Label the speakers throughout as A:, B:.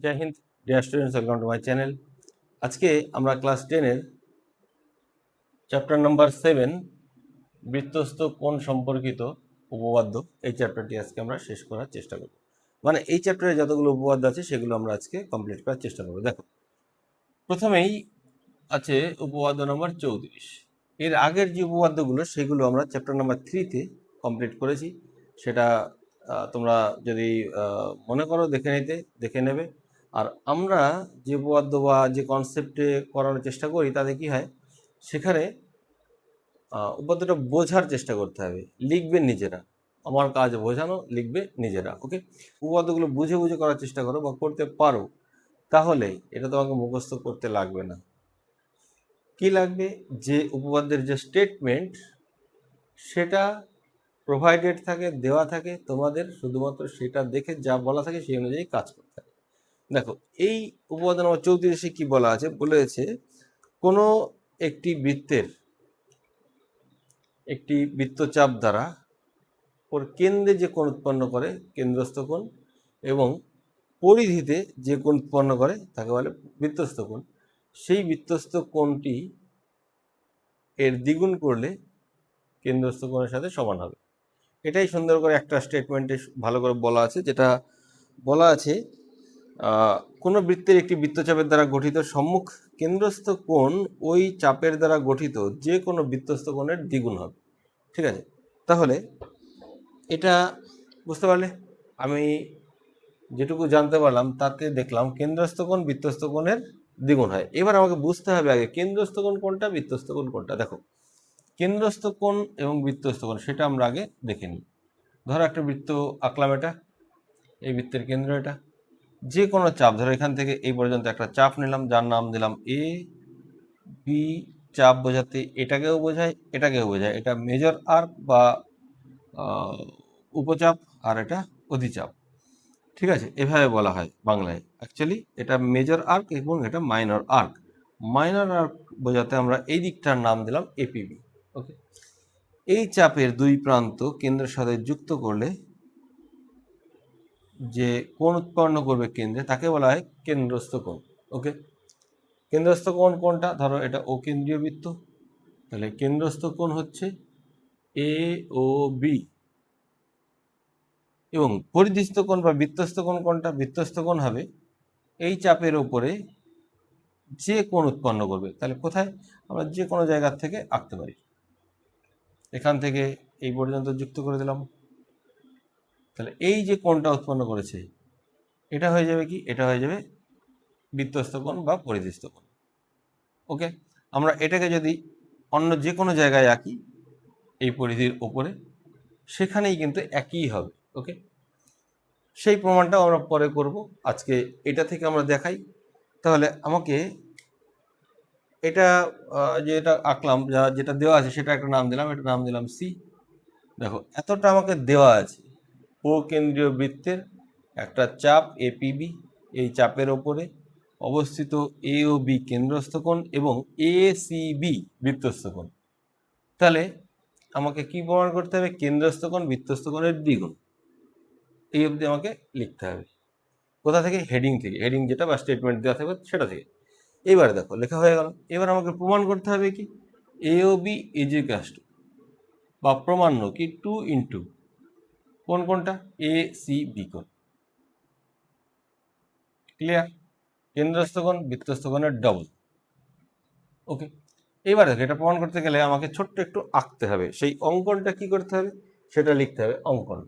A: জয় হিন্দ dear students, welcome to my channel. আজকে আমরা ক্লাস 10-এর চ্যাপ্টার নাম্বার 7 বৃত্তস্থ কোণ সম্পর্কিত উপপাদ্য, এই চ্যাপ্টারটি আজকে আমরা শেষ করার চেষ্টা করব। মানে এই চ্যাপ্টারে যতগুলো উপপাদ্য আছে সেগুলো আমরা আজকে কমপ্লিট করার চেষ্টা করব। দেখো, প্রথমেই আছে উপপাদ্য নাম্বার 34। এর আগের যে উপপাদ্যগুলো সেগুলো আমরা চ্যাপ্টার নাম্বার 3-তে কমপ্লিট করেছি। সেটা তোমরা যদি মনে করো দেখে নেবে। আর আমরা যে উপপাদ্য বা যে কনসেপ্টে করানোর চেষ্টা করি তাতে কি হয়, সেখানে উপপাদ্যটা বোঝার চেষ্টা করতে হবে। লিখবেন নিজেরা, আমার কাজ বোঝানো, লিখবে নিজেরা। ওকে, উপপাদ্যগুলো বুঝে বুঝে করার চেষ্টা করো বা করতে পারো, তাহলে এটা তোমাকে মুখস্থ করতে লাগবে না। কি লাগবে, যে উপপাদ্যের যে স্টেটমেন্ট সেটা প্রোভাইডেড থাকে, দেওয়া থাকে, তোমাদের শুধুমাত্র সেটা দেখে যা বলা থাকে সেই অনুযায়ী কাজ করতে হবে। দেখো, এই উপপাদ্য নম্বর 34 কি বলা আছে, বলেছে কোনো একটি বৃত্তের একটি বৃত্তচাপ দ্বারা ওর কেন্দ্রে যে কোণ উৎপন্ন করে কেন্দ্রস্থ কোণ, এবং পরিধিতে যে কোণ উৎপন্ন করে তাকে বলে বৃত্তস্থ কোণ। সেই বৃত্তস্থ কোণটি এর দ্বিগুণ করলে কেন্দ্রস্থ কোণের সাথে সমান হবে। এটাই সুন্দর করে একটা স্টেটমেন্টে ভালো করে বলা আছে, যেটা বলা আছে কোনো বৃত্তের একটি বৃত্তচাপের দ্বারা গঠিত সম্মুখ কেন্দ্রস্থ কোণ ওই চাপের দ্বারা গঠিত যে কোনো বৃত্তস্থ কোণের দ্বিগুণ হবে। ঠিক আছে, তাহলে এটা বুঝতে পারলে? আমি যেটুকু জানতে পারলাম তাতে দেখলাম কেন্দ্রস্থ কোণ বৃত্তস্থ কোণের দ্বিগুণ হয়। এবার আমাকে বুঝতে হবে আগে কেন্দ্রস্থ কোণ কোনটা, বৃত্তস্থ কোণ কোনটা। দেখো, কেন্দ্রস্থ কোণ এবং বৃত্তস্থ কোণ সেটা আমরা আগে দেখে নিই। ধরো একটা বৃত্ত আঁকলাম, এটা এই বৃত্তের কেন্দ্র, এটা যে কোনো চাপ, ধরো এখান থেকে এই পর্যন্ত একটা চাপ নিলাম যার নাম দিলাম এ বি। চাপ বোঝাতে এটাকেও বোঝায় এটাকেও বোঝায়, এটা মেজর আর্ক বা উপচাপ, আর এটা অধিচাপ। ঠিক আছে, এভাবে বলা হয় বাংলায়। অ্যাকচুয়ালি এটা মেজর আর্ক এবং এটা মাইনর আর্ক। মাইনর আর্ক বোঝাতে আমরা এই দিকটার নাম দিলাম এপিবি। ওকে, এই চাপের দুই প্রান্ত কেন্দ্রের সাথে যুক্ত করলে যে কোণ উৎপন্ন করবে কেন্দ্রে তাকে বলা হয় কেন্দ্রস্থ কোণ। ওকে, কেন্দ্রস্থ কোণ কোনটা, ধরো এটা ও কেন্দ্রীয় বৃত্ত, তাহলে কেন্দ্রস্থ কোণ হচ্ছে এ ও বি। এবং পরিধিস্থ কোণ বা বৃত্তস্থ কোণ কোনটা, বৃত্তস্থ কোণ হবে এই চাপের উপরে যে কোণ উৎপন্ন করবে। তাহলে কোথায়, আমরা যে কোনো জায়গার থেকে আঁকতে পারি। এখান থেকে এই পর্যন্ত যুক্ত করে দিলাম, তাহলে এই যে কোণটা উৎপন্ন করেছে এটা হয়ে যাবে কি, এটা হয়ে যাবে বৃত্তস্থ কোণ বা পরিধিস্থ কোণ। ওকে, আমরা এটাকে যদি অন্য যে কোনো জায়গায় আঁকি এই পরিধির ওপরে, সেখানেই কিন্তু একই হবে। ওকে, সেই প্রমাণটাও আমরা পরে করব, আজকে এটা থেকে আমরা দেখাই। তাহলে আমাকে এটা যেটা আঁকলাম, যেটা দেওয়া আছে সেটা একটা নাম দিলাম, এটা নাম দিলাম সি। দেখো, এতটা আমাকে দেওয়া আছে, ও কেন্দ্রীয় বৃত্তের একটা চাপ এপিবি, এই চাপের ওপরে অবস্থিত এ ও বি কেন্দ্রস্থ কোণ এবং এ সি বি বৃত্তস্থ কোণ। তাহলে আমাকে কি প্রমাণ করতে হবে, কেন্দ্রস্থ কোণ বৃত্তস্থ কোণের দ্বিগুণ। এই অবধি আমাকে লিখতে হবে। কোথা থেকে, হেডিং থেকে, হেডিং যেটা বা স্টেটমেন্ট দেওয়া থাকবে সেটা থেকে। এবার দেখো লেখা হয়ে গেল। এবার আমাকে প্রমাণ করতে হবে কি, এ O B is equals two, বা প্রমাণ্য কি, 2 ইন্টু কোনটা, এ সি বি কোণ। ক্লিয়ার? কেন্দ্রস্থ কোণ বৃত্তস্থ কোণের ডবল। ওকে, এবার দেখো এটা প্রমাণ করতে গেলে আমাকে ছোট্ট একটু আঁকতে হবে। সেই অঙ্কনটা কি করতে হবে, সেটা লিখতে হবে। অঙ্কন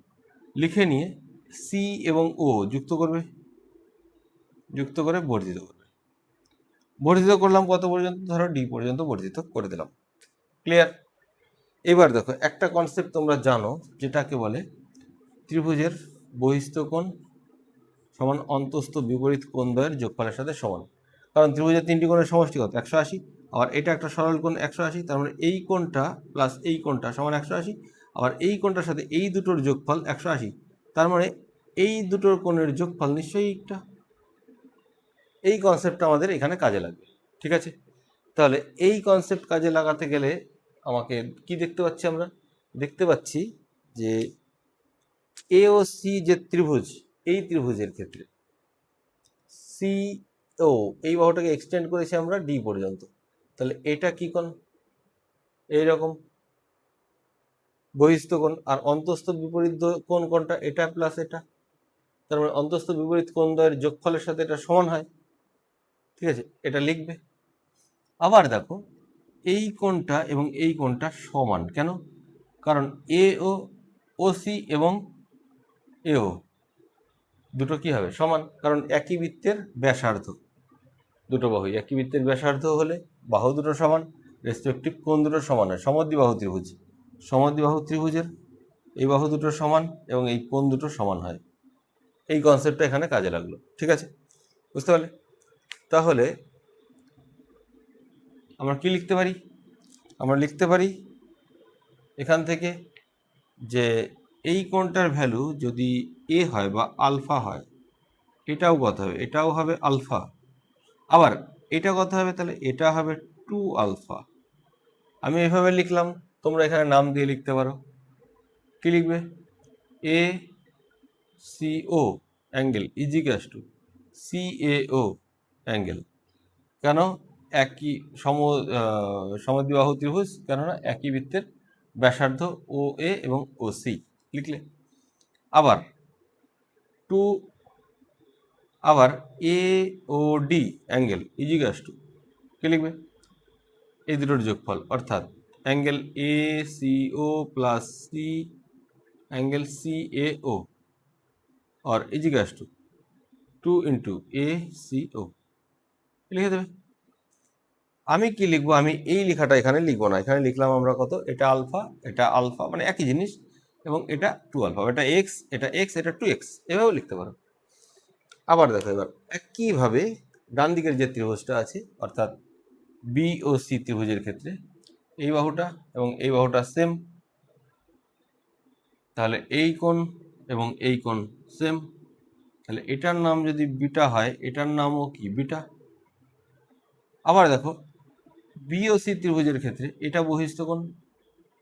A: লিখে নিয়ে সি এবং ও যুক্ত করবে, যুক্ত করে বর্ধিত করবে। বর্ধিত করলাম কত পর্যন্ত, ধরো ডি পর্যন্ত বর্ধিত করে দিলাম। ক্লিয়ার? এবার দেখো একটা কনসেপ্ট তোমরা জানো, যেটাকে বলে ত্রিভুজের বহিস্থ কোণ সমান অন্তস্থ বিপরীত কোণ দ্বয়ের যোগফলের সাথে সমান। কারণ ত্রিভুজের তিনটি কোণের সমষ্টি কত, 180। আবার এটা একটা সরল কোণ 180, তার মানে এই কোণটা প্লাস এই কোণটা সমান 180। আবার এই কোণটার সাথে এই দুটোর যোগফল 180, তার মানে এই দুটোর কোণের যোগফল নিশ্চয়ই একটা। এই কনসেপ্টটা আমাদের এখানে কাজে লাগবে। ঠিক আছে, তাহলে এই কনসেপ্ট কাজে লাগাতে গেলে আমাকে কি দেখতে পাচ্ছি, আমরা দেখতে পাচ্ছি যে এ ও সি যে ত্রিভুজ, এই ত্রিভুজের ক্ষেত্রে সি ও এই বাহুটাকে এক্সটেন্ড করেছি আমরা ডি পর্যন্ত, তাহলে এটা কি কোণ? এইরকম বহিস্থ কোণ। আর অন্তস্থ বিপরীত কোণ কোনটা? এটা প্লাস এটা, তার মানে অন্তস্থ বিপরীত কোণ দ্বয়ের যোগফলের সাথে এটা সমান হয়। ঠিক আছে, এটা লিখবে। আবার দেখো এই কোণটা এবং এই কোণটা সমান কেন? কারণ এ ও সি এবং এও দুটো কি হবে? সমান, কারণ একই বৃত্তের ব্যাসার্ধ। দুটো বাহুই একই বৃত্তের ব্যাসার্ধ হলে বাহু দুটো সমান, রেসপেক্টিভ কোণ দুটো সমান হয়। সমদ্বিবাহু ত্রিভুজ, সমদ্বিবাহু ত্রিভুজের এই বাহু দুটো সমান এবং এই কোণ দুটো সমান হয়। এই কনসেপ্টটা এখানে কাজে লাগলো। ঠিক আছে, বুঝতে পারলে? তাহলে আমরা কি লিখতে পারি? আমরা লিখতে পারি এখান থেকে যে এই কোণটার ভ্যালু যদি এ হয় বা আলফা হয়, এটাও কত হবে? এটাও হবে আলফা। আবার এটা কত হবে? তাহলে এটা হবে 2 আলফা। আমি এভাবে লিখলাম, তোমরা এখানে নাম দিয়ে লিখতে পারো। কি লিখবে? A C O angle is equals to C A O angle. কেন? একই সমদ্বিবাহু ত্রিভুজ, কেননা একই বৃত্তের ব্যাসার্ধ ও এ এবং ও সি লিখলে। আবার আবার A O D angle is equals to কি লিখবে? এই দুটোর যোগফল, অর্থাৎ angle A C O plus C angle C A O আর is equals to 2 into A C O লিখে দেবে। আমি কি লিখবো? আমি এই লেখাটা এখানে লিখবো না, এখানে লিখলাম আমরা কত? এটা আলফা মানে একই জিনিস, এবং এটা 2 আলফা, এটা এক্স, এটা 2x, এভাবেও লিখতে পারো। আবার দেখো এবার একইভাবে ডান দিকের যে ত্রিভুজটা আছে, অর্থাৎ বি ও সি ত্রিভুজের ক্ষেত্রে এই বাহুটা এবং এই বাহুটা সেম, তাহলে এই কোণ এবং এই কোণ সেম, তাহলে এটার নাম যদি বিটা হয়, এটার নামও কি? বিটা। আবার দেখো বি ও সি ত্রিভুজের ক্ষেত্রে এটা বহিস্থ কোণ,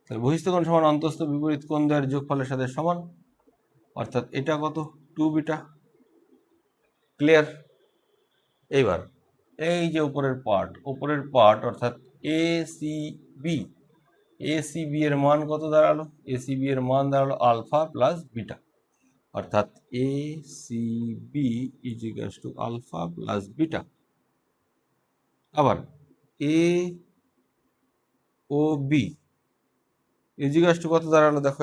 A: তাহলে বহিস্থ কোণ সমান অন্তস্থ বিপরীত কোণ দ্বয়ের যোগফলের সাথে সমান, অর্থাৎ এটা কত? 2 বিটা। ক্লিয়ার? এইবার এই যে উপরের পার্ট অর্থাৎ এ সি বি এর মান কত দাঁড়ালো? এ সি বি এর মান দাঁড়ালো আলফা প্লাস বিটা, অর্থাৎ A C B is equals to alpha plus beta. আবার A O B is equals to কত দাঁড়ালো? দেখো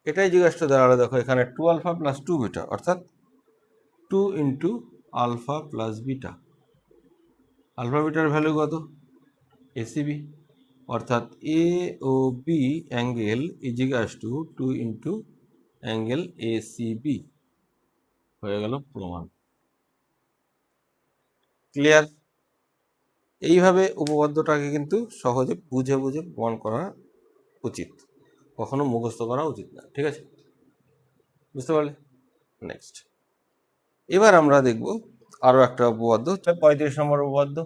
A: এটাই ইজ ইকুয়ালস টু দাঁড়ালো, দেখো এখানে 2 আলফা প্লাস 2 বিটা, অর্থাৎ 2 into alpha plus beta. Alpha বিটার ভ্যালু কত? এসিবি, অর্থাৎ A O B angle is equals to 2 into angle A C B. হয়ে গেল প্রমাণ। ক্লিয়ার? এইভাবে উপপাদ্যটাকে কিন্তু সহজে বুঝে প্রমাণ করা উচিত, কখনো মুখস্থ করা উচিত না। ঠিক আছে, বুঝতে পারলে? নেক্সট এবার আমরা দেখব আরো একটা উপপাদ্য, 35 নম্বর উপপাদ্য,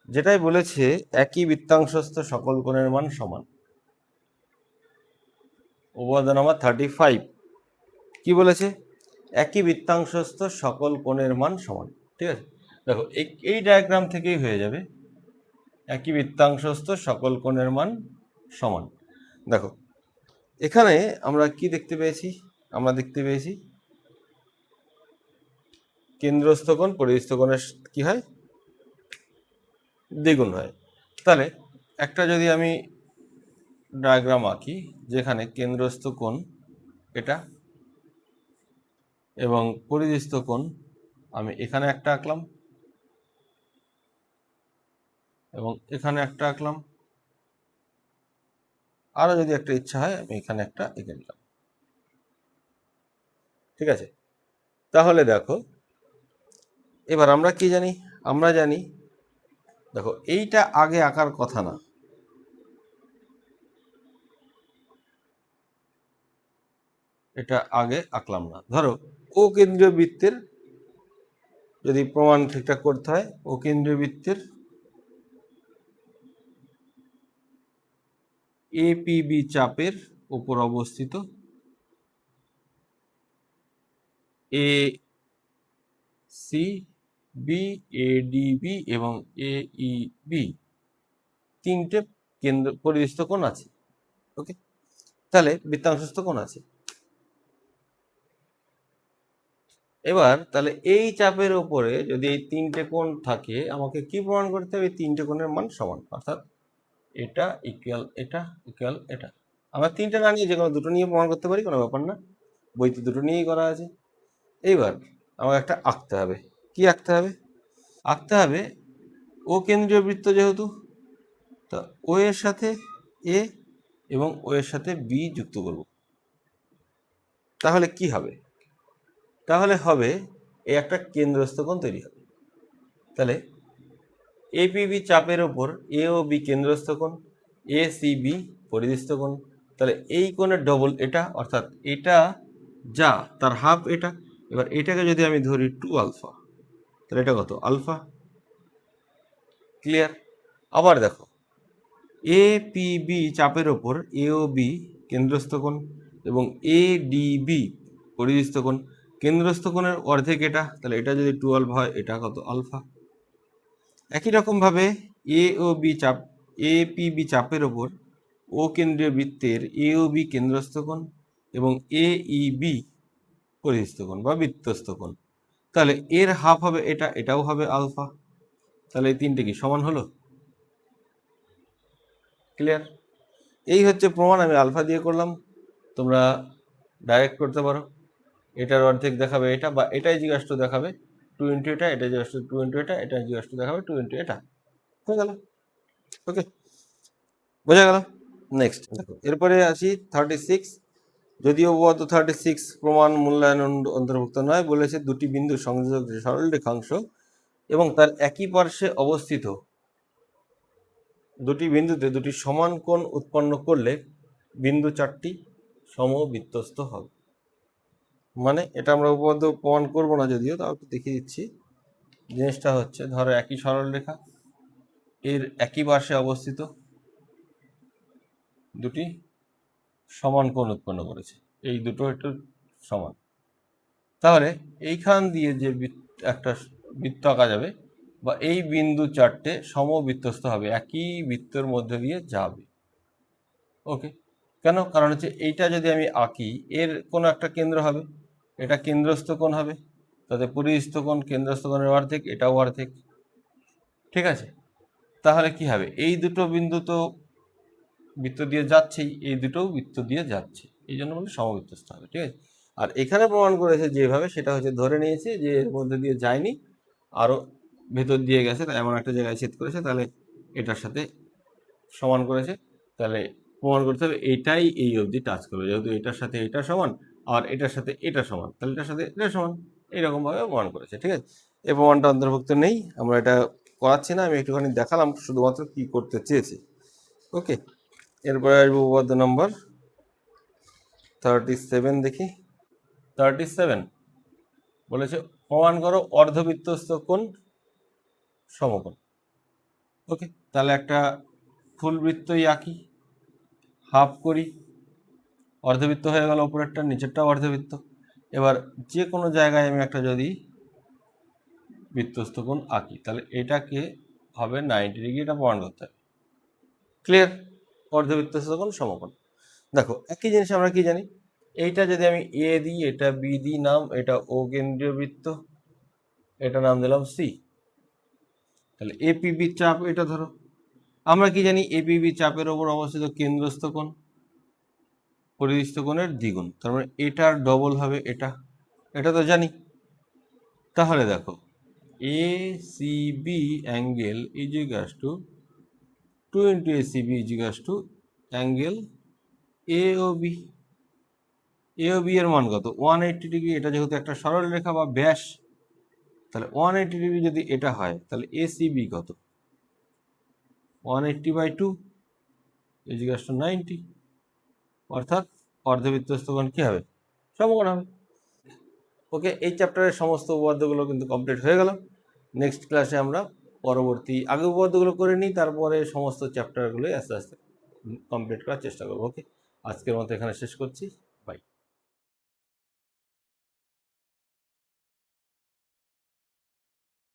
A: যেটাই বলেছে একই বৃত্তাংশস্থ সকল কোণের মান সমান। উপপাদ্য নাম্বার 35 কি বলেছে? একই বৃত্তাংশস্থ সকল কোণের মান সমান। ঠিক আছে, দেখো এই ডায়াগ্রাম থেকেই হয়ে যাবে একই বৃত্তাংশস্থ সকল কোণের মান সমান। দেখো এখানে আমরা কি দেখতে পেয়েছি? আমরা দেখতে পেয়েছি কেন্দ্রস্থ কোণ পরিস্থ কোণের কি হয়? দ্বিগুণ হয়। তাহলে একটা যদি আমি ডায়াগ্রাম আঁকি, যেখানে কেন্দ্রস্থ কোণ এটা এবং পরিস্থ কোণ আমি এখানে একটা আঁকলাম এবং এখানে একটা আঁকলাম, আরো যদি একটা ইচ্ছা হয় আমি এখানে একটা এঁকে নিলাম। ঠিক আছে, তাহলে দেখো এবার আমরা কি জানি? আমরা জানি, দেখো এইটা আগে আঁকার কথা না, এটা আগে আঁকলাম না। ধরো ও কেন্দ্রীয় বৃত্তের যদি প্রমাণ ঠিকঠাক করতে হয়, ও কেন্দ্রীয় বৃত্তের এপিবি চাপের উপর অবস্থিত এ সি বি, এডিবি এবং এইবি তিনটে কেন্দ্র পরিবেষ্টিত কোণ আছে। ওকে, তাহলে বৃত্তাংশস্থ কোণ আছে। এবার তাহলে এই চাপের উপরে যদি এই তিনটে কোণ থাকে, আমাকে কি প্রমাণ করতে হবে? এই তিনটে কোণের মান সমান, অর্থাৎ এটা ইকুয়াল এটা ইকুয়াল এটা। আমরা তিনটে না নিয়ে যে কোনো দুটো নিয়ে প্রমাণ করতে পারি, কোনো ব্যাপার না, বইতে দুটো নিয়েই করা আছে। এইবার আমাকে একটা আঁকতে হবে। কি আঁকতে হবে? আঁকতে হবে ও কেন্দ্রীয় বৃত্ত, যেহেতু তা ও এর সাথে এ এবং ও এর সাথে বি যুক্ত করব। তাহলে কি হবে? তাহলে হবে এই একটা কেন্দ্রস্থ কোণ তৈরি হবে। তাহলে এপিবি চাপের ওপর এ ও বি কেন্দ্রস্থ কোণ, এ সি বি পরিধিস্থ কোণ। তাহলে এই কোণের ডবল এটা, অর্থাৎ এটা যা তার হাফ এটা। এবার এটাকে যদি আমি ধরি 2 আলফা, তাহলে এটা কত? আলফা। ক্লিয়ার? আবার দেখো, এ পি বি চাপের ওপর এ ও বি কেন্দ্রস্থ কোণ এবং এ ডি বি পরিধিস্থ কোণ। কেন্দ্রস্থ কোণের অর্ধেক এটা, তাহলে এটা যদি 12 হয়, এটা কত? আলফা। একই রকমভাবে এ ও বি চাপ, এ পি বি চাপের ওপর ও কেন্দ্রীয় বৃত্তের এ ও বি কেন্দ্রস্থ কোণ এবং এ ই বি পরিধিস্থ কোণ বা বৃত্তস্থ কোণ। তাহলে এর হাফ হবে এটা, এটাও হবে আলফা। তাহলে এই তিনটে কি সমান হলো? ক্লিয়ার? এই হচ্ছে প্রমাণ। আমি আলফা দিয়ে করলাম, তোমরা ডাইরেক্ট করতে পারো। এটার অর্ধেক দেখাবে এটা, বা এটাই জিজ্ঞাসা দেখাবে 2 ইন্টু এটা, এটা জিজ্ঞাসা 2 ইন্টু এটা, এটা জিজ্ঞাসা দেখাবে 2 ইন্টু এটা। হয়ে গেল। ওকে, বোঝা গেল? নেক্সট দেখো, এরপরে আসি 36। যদিও উপপাদ্য 36 প্রমাণ মূল্যায়ন অন্তর্ভুক্ত নয়, বলেছে দুটি বিন্দু সংযোজক সরল রেখাংশ এবং তার একই পার্শ্বে অবস্থিত দুটি বিন্দুতে দুটি সমান কোণ উৎপন্ন করলে বিন্দু চারটি সমবৃত্তস্থ হবে। মানে এটা আমরা উপপাদ্য প্রমাণ করব না যদিও, তাও একটু দেখিয়ে দিচ্ছি। জিনিসটা হচ্ছে, ধরো একই সরল রেখা, এর একই পার্শ্বে অবস্থিত দুটি সমান কোণ উৎপন্ন করেছে, এই দুটো একটু সমান। তাহলে এইখান দিয়ে যে একটা বৃত্ত আঁকা যাবে, বা এই বিন্দু চারটে সমবৃত্তস্থ হবে, একই বৃত্তের মধ্যে দিয়ে যাবে। ওকে, কেন? কারণ হচ্ছে এইটা যদি আমি আঁকি, এর কোনো একটা কেন্দ্র হবে, এটা কেন্দ্রস্থ কোণ হবে, তাতে পরিস্থ কোণ কেন্দ্রস্থ কোণের অর্ধেক, এটাও অর্ধেক। ঠিক আছে? তাহলে কি হবে? এই দুটো বিন্দু তো বৃত্ত দিয়ে যাচ্ছেই, এই দুটোও বৃত্ত দিয়ে যাচ্ছে, এই জন্য বলে সমবৃত্তস্থ হবে। ঠিক আছে? আর এখানে প্রমাণ করেছে যেভাবে, সেটা হচ্ছে ধরে নিয়েছে যে এর মধ্যে দিয়ে যায়নি, আরও ভেতর দিয়ে গেছে, তাই এমন একটা জায়গায় ছেদ করেছে, তাহলে এটার সাথে সমান করেছে। তাহলে প্রমাণ করতে হবে এইটাই এই অবধি টাচ করবে, যেহেতু এটার সাথে এটা সমান আর এটার সাথে এটা সমান, তাহলে এটার সাথে এটা সমান। এইরকমভাবে প্রমাণ করেছে। ঠিক আছে? এই প্রমাণটা অন্তর্ভুক্ত নেই, আমরা এটা করাচ্ছি না, আমি একটুখানি দেখালাম শুধুমাত্র কি করতে চেয়েছি। ওকে, এরপরে আসবো উপপাদ্য নম্বর 37। দেখি 37 বলেছে প্রমাণ করো অর্ধবৃত্তস্থ কোণ সমকোণ। ওকে, তাহলে একটা ফুল বৃত্তই আঁকি, হাফ করি, অর্ধবৃত্ত হয়ে গেল উপরেরটা, নিচেরটাও অর্ধবৃত্ত। এবার যে কোনো জায়গায় আমি একটা যদি বৃত্তস্থ কোণ আঁকি, তাহলে এটাকে হবে 90 ডিগ্রি, এটা প্রমাণ করতে হবে। ক্লিয়ার? অর্ধবৃত্তস্থ কোণ সমকোণ। দেখো, একই জিনিস আমরা কি জানি, এইটা যদি আমি এ দিই, এটা বি দিই নাম, এটা ও কেন্দ্রীয় বৃত্ত, এটা নাম দিলাম সি। তাহলে এপিবি চাপ এটা ধরো, আমরা কি জানি? এপিবি চাপের ওপর অবস্থিত কেন্দ্রস্থ কোণ পরিধিস্থ কোণের দ্বিগুণ, তার মানে এটার ডবল হবে এটা, এটা তো জানি। তাহলে দেখো, A C B angle is equals to 2 into A C B is equals to angle A O B. A O B এর মান কত? 180 ডিগ্রি। এটা যেহেতু একটা সরল রেখা বা ব্যাস, তাহলে 180 ডিগ্রি যদি এটা হয়, তাহলে এ সি বি কত? 180/2 ইজিকাস টু 90, অর্থাৎ অর্ধবৃত্তস্থ কোণ কি হবে? সমকোণ হবে। ওকে, এই চ্যাপ্টারের সমস্ত উপপাদ্যগুলো কিন্তু কমপ্লিট হয়ে গেল। নেক্সট ক্লাসে আমরা পরবর্তী আগে উপপাদ্যগুলো করে নিই, তারপরে সমস্ত চ্যাপ্টারগুলোই আস্তে আস্তে কমপ্লিট করার চেষ্টা করবো। ওকে, আজকের মতো এখানে শেষ করছি।